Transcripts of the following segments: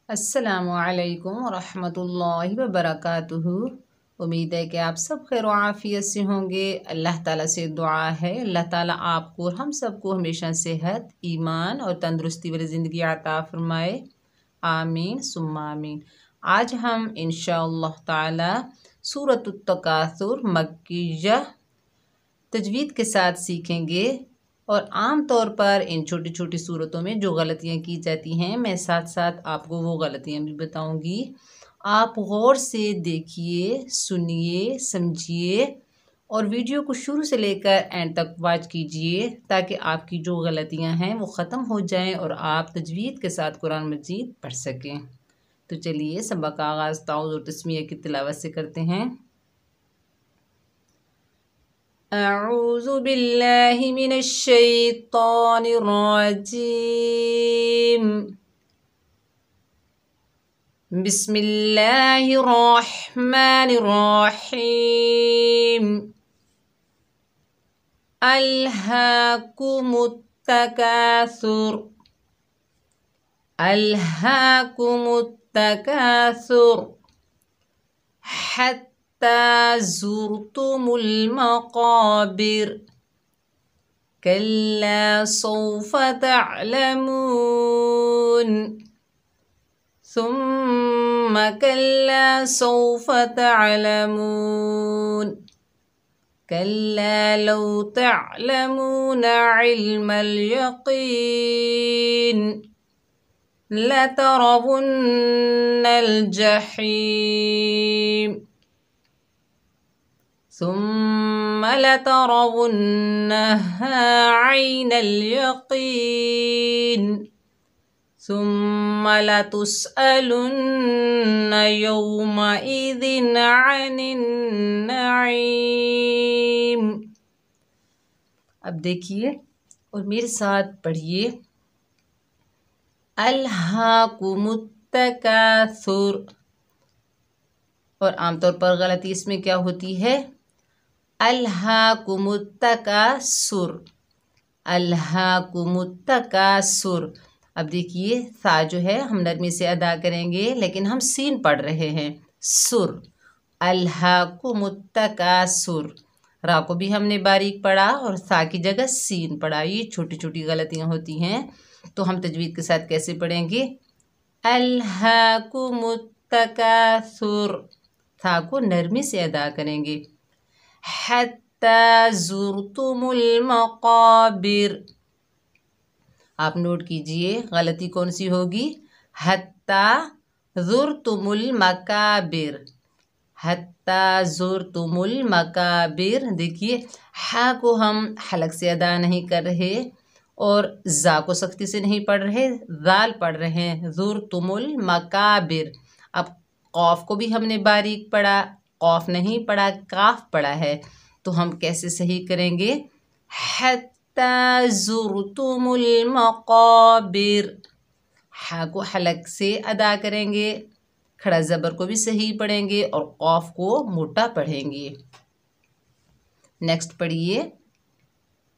السلام علیکم ورحمۃ اللہ وبرکاتہ۔ امید ہے کہ آپ سب خیر و عافیت سے ہوں گے۔ اللہ تعالیٰ سے دعا ہے اللہ تعالیٰ آپ کو اور ہم سب کو ہمیشہ صحت، ایمان اور تندرستی والی زندگی عطا فرمائے، آمین ثم آمین۔ آج ہم انشاءاللہ تعالیٰ سورۃ التکاثر مکیہ تجوید کے ساتھ سیکھیں گے، اور عام طور پر ان چھوٹی چھوٹی صورتوں میں جو غلطیاں کی جاتی ہیں میں ساتھ ساتھ آپ کو وہ غلطیاں بھی بتاؤں گی۔ آپ غور سے دیکھیے، سنیے، سمجھیے اور ویڈیو کو شروع سے لے کر اینڈ تک واچ کیجیے تاکہ آپ کی جو غلطیاں ہیں وہ ختم ہو جائیں اور آپ تجوید کے ساتھ قرآن مجید پڑھ سکیں۔ تو چلیے سبق کا آغاز تعوذ اور تسمیہ کی تلاوت سے کرتے ہیں۔ اعوذ باللہ من الشیطان الرجیم، بسم اللہ الرحمن الرحیم۔ الہاکم التکاثر، الہاکم التکاثر حتی زرتم المقابر، کلا سوف تعلمون، ثم کلا سوف تعلمون، کلا لو تعلمون علم اليقین، لترون الجحیم، ثم لترونها عين اليقين، ثم لتسألن يومئذ عن النعيم۔ اب دیکھیے اور میرے ساتھ پڑھیے، الہاکم التکاثر، اور عام طور پر غلطی اس میں کیا ہوتی ہے؟ الہاکم التکاثر، الہاکم التکاثر۔ اب دیکھیے سا جو ہے ہم نرمی سے ادا کریں گے لیکن ہم سین پڑھ رہے ہیں، سر، الہاکم التکاثر۔ را کو بھی ہم نے باریک پڑھا اور سا کی جگہ سین پڑھا۔ یہ چھوٹی چھوٹی غلطیاں ہوتی ہیں، تو ہم تجوید کے ساتھ کیسے پڑھیں گے؟ الہاکم التکاثر، تھا کو نرمی سے ادا کریں گے۔ حتی زرتم المقابر، آپ نوٹ کیجئے غلطی کون سی ہوگی؟ حتی زرتم المقابر، حتی زرتم المقابر۔ دیکھیے ہا کو ہم حلق سے ادا نہیں کر رہے اور زا کو سختی سے نہیں پڑھ رہے، ذال پڑھ رہے ہیں، زرتم المقابر۔ اب قاف کو بھی ہم نے باریک پڑھا، قاف نہیں پڑھا، کاف پڑھا ہے، تو ہم کیسے صحیح کریں گے؟ حتی زرتم المقابر، ہا کو حلق سے ادا کریں گے، کھڑا زبر کو بھی صحیح پڑھیں گے اور قاف کو موٹا پڑھیں گے۔ نیکسٹ پڑھیے،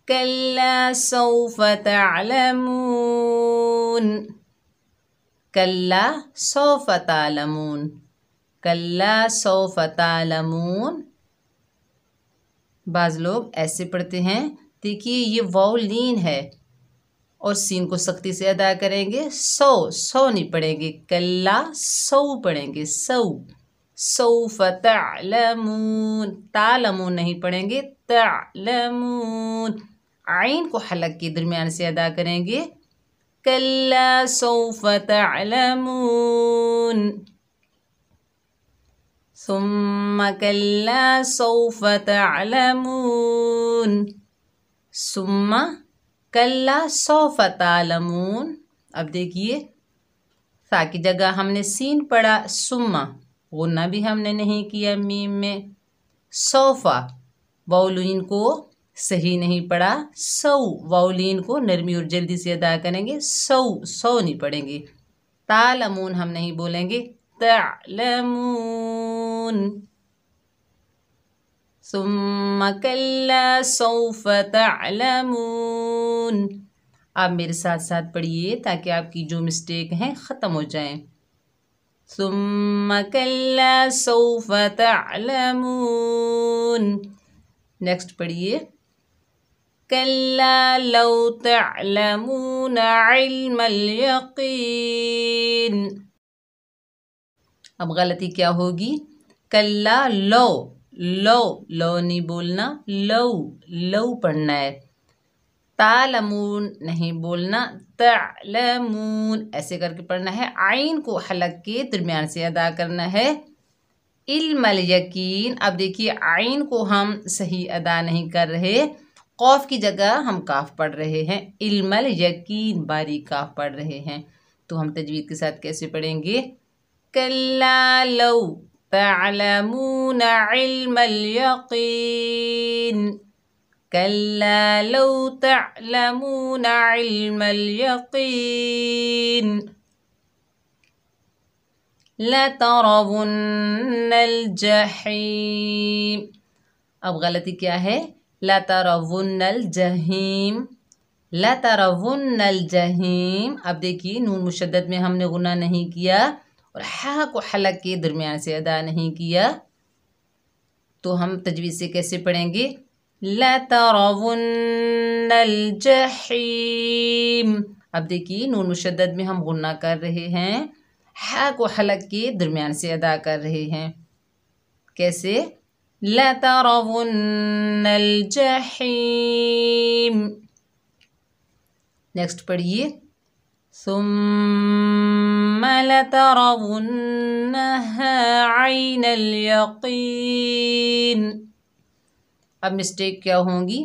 کلا سوف تعلمون، کلا سوف تعلمون، کلا سوف تعلمون۔ بعض لوگ ایسے پڑھتے ہیں، دیکھیے یہ واو لین ہے اور سین کو سختی سے ادا کریں گے، سو، سو نہیں پڑھیں گے، کلا سو پڑھیں گے، سو، سوف تعلمون، تعلمون نہیں پڑھیں گے، تعلمون۔ عین کو حلق کے درمیان سے ادا کریں گے، کلا سوف تعلمون، ثم کلا سوف تعلمون، ثم کلا سوف تعلمون۔ اب دیکھیے سا کی جگہ ہم نے سین پڑھا، ثم، غنہ بھی ہم نے نہیں کیا میم میں، سوفا، واولین کو صحیح نہیں پڑھا، سو، واولین کو نرمی اور جلدی سے ادا کریں گے، سو، سو نہیں پڑھیں گے، تعلمون ہم نہیں بولیں گے، تعلمون، ثم کلا سوف تعلمون۔ آپ میرے ساتھ ساتھ پڑھیے تاکہ آپ کی جو مسٹیک ہیں ختم ہو جائیں۔ ثم كلا سوف تعلمون. نیکسٹ پڑھیے كلا لو تعلمون علم اليقین. اب غلطی کیا ہوگی؟ کلا لو، لو لو نہیں بولنا، لو پڑھنا ہے. تعلمون نہیں بولنا، تعلمون ایسے کر کے پڑھنا ہے. عین کو حلق کے درمیان سے ادا کرنا ہے. علم الیقین. اب دیکھیے عین کو ہم صحیح ادا نہیں کر رہے، قوف کی جگہ ہم کاف پڑھ رہے ہیں. علم الیقین باریک کاف پڑھ رہے ہیں. تو ہم تجوید کے ساتھ کیسے پڑھیں گے؟ کلا لو تعلمون علم الیقین، کلا لو تعلمون علم الیقین. لترون الجحیم. اب غلطی کیا ہے؟ لترون الجحیم، لترون الجحیم. اب دیکھیے نون مشدد میں ہم نے غنہ نہیں کیا اور ہا کو حلق کے درمیان سے ادا نہیں کیا. تو ہم تجوید سے کیسے پڑھیں گے؟ لترون الجحیم. اب دیکھیے نون مشدد میں ہم غنہ کر رہے ہیں، ہا کو حلق کے درمیان سے ادا کر رہے ہیں. کیسے؟ لترون الجحیم. نیکسٹ پڑھیے ثم لترونها عین الیقین. اب مسٹیک کیا ہوں گی؟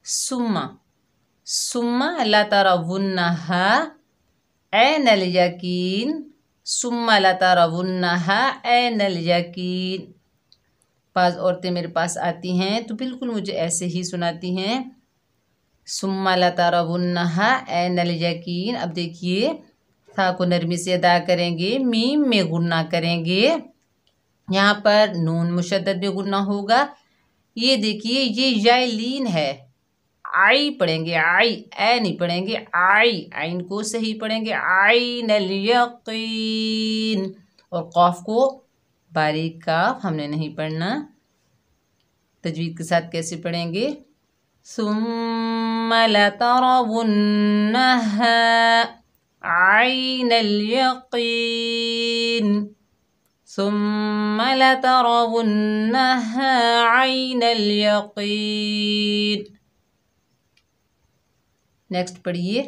ثم لترونها عین الیقین، ثم لترونها عین الیقین. بعض عورتیں میرے پاس آتی ہیں تو بالکل مجھے ایسے ہی سناتی ہیں ثم لترونها عین الیقین. اب دیکھیے تھا کو نرمی سے ادا کریں گے، میم میں غنہ کریں گے. یہاں پر نون مشدد میں غنہ ہوگا. یہ دیکھیے یہ یائلین ہے، آئی پڑھیں گے، آئی اے نہیں پڑھیں گے، آئی عین کو صحیح پڑھیں گے عین الیقین. اور قاف کو باریک کاف ہم نے نہیں پڑھنا. تجوید کے ساتھ کیسے پڑھیں گے؟ ثم لترونها عین الیقین، ثم لترونها عین الیقین. نیکسٹ پڑھیے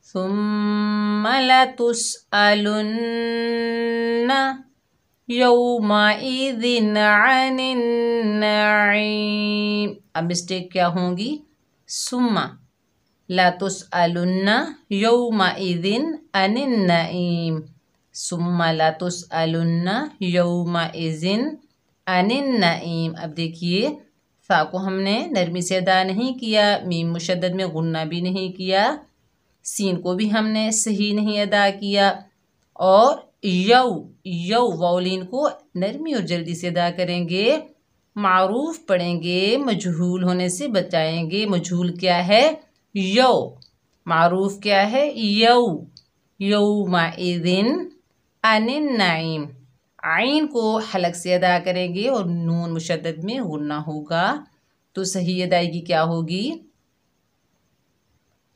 ثم لتسألن یومئذ عن النعیم. اب مسٹیک کیا ہوں گی؟ ثم لتسألن یومئذ عن النعیم، ثم لتسألن یومئذ عن النعیم. اب دیکھیے فا کو ہم نے نرمی سے ادا نہیں کیا، میم مشدد میں غنہ بھی نہیں کیا، سین کو بھی ہم نے صحیح نہیں ادا کیا، اور یو واولین کو نرمی اور جلدی سے ادا کریں گے. معروف پڑھیں گے، مجہول ہونے سے بچائیں گے. مجہول کیا ہے؟ یو. معروف کیا ہے؟ یومئذ عن النعیم. عین کو حلق سے ادا کریں گے اور نون مشدد میں غنہ ہوگا. تو صحیح ادائیگی کیا ہوگی؟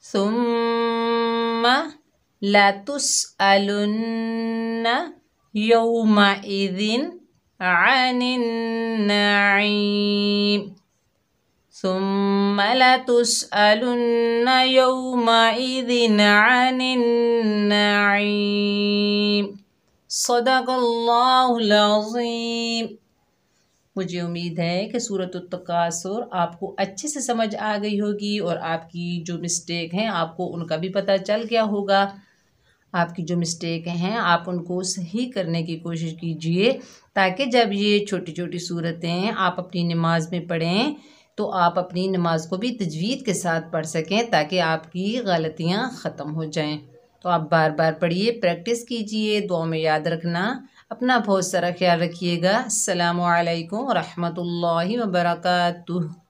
ثم لتسألن یومئذ عن النعیم، ثم لتسألن یومئذ عن النعیم. صدق اللہ العظیم. مجھے امید ہے کہ سورۃ التکاثر آپ کو اچھے سے سمجھ آ گئی ہوگی اور آپ کی جو مسٹیک ہیں آپ کو ان کا بھی پتہ چل گیا ہوگا. آپ کی جو مسٹیک ہیں آپ ان کو صحیح کرنے کی کوشش کیجئے تاکہ جب یہ چھوٹی چھوٹی صورتیں آپ اپنی نماز میں پڑھیں تو آپ اپنی نماز کو بھی تجوید کے ساتھ پڑھ سکیں تاکہ آپ کی غلطیاں ختم ہو جائیں. تو آپ بار بار پڑھیے، پریکٹس کیجئے، دعا میں یاد رکھنا. اپنا بہت سارا خیال رکھیے گا. السلام علیکم ورحمۃ اللہ وبرکاتہ.